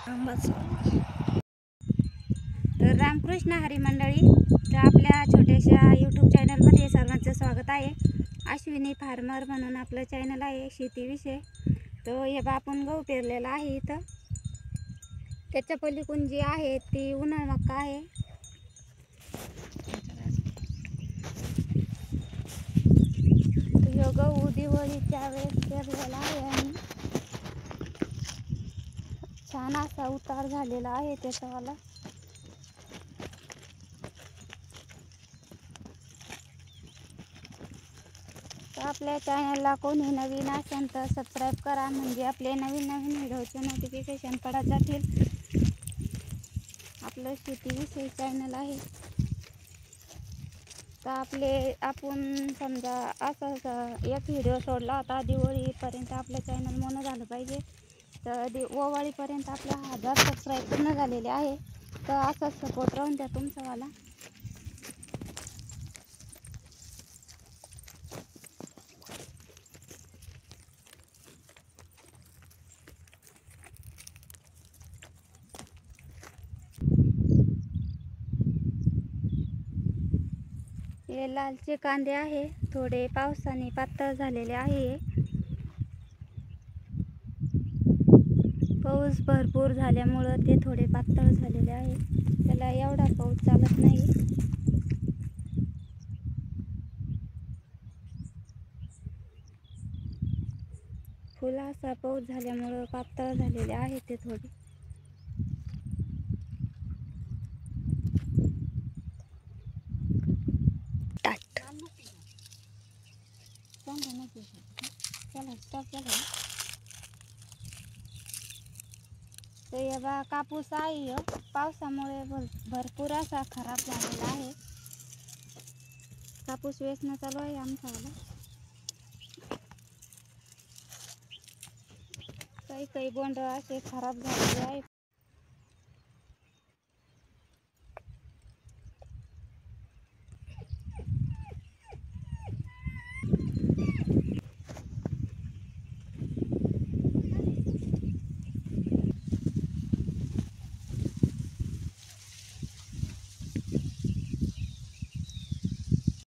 तर रामकृष्ण हरी मंडळी, तर आपल्या छोट्याशा यूट्यूब चॅनलमध्ये सर्वांचं स्वागत आहे. अश्विनी फार्मर म्हणून आपलं चॅनल आहे शेतीविषयी. तो हे बा आपण गहू पेरलेला आहे इथं. त्याच्या पलीकडून जी आहे ती उन्हाळ मक्का आहे. तो गहू दिवाळीच्या वेळेस पेरलेला आहे आणि छान असा उतार झालेला आहे त्याच्यावाला. तर आपल्या चॅनलला कोणी नवीन असेल तर सबस्क्राईब करा, म्हणजे आपले नवीन व्हिडिओचे नोटिफिकेशन पडत जातील. आपलं शेतीविषयी चॅनल आहे. तर आपण समजा असं एक व्हिडिओ सोडला होता दिवाळीपर्यंत आपलं चॅनल मोनं झालं पाहिजे. तर दिवाळीपर्यंत आपल्या 1000 सबस्क्राईब पूर्ण झालेले आहे. तर असंच सपोर्ट राहून द्या तुमचावाला. हे लालचे कांदे आहे, थोडे पावसाने पातळ झालेले आहे. पाऊस भरपूर झाल्यामुळं ते थोडे पातळ झालेले आहे. त्याला एवढा पाऊस चालत नाही. फुला असा पाऊस झाल्यामुळं पातळ झालेले आहे ते थोडे. तर हे बा कापूस आहे, पावसामुळे भरपूर असा खराब झालेला आहे. कापूस वेचणं चालू आहे आमच्यावाला. काही बोंड असे खराब झालेले आहे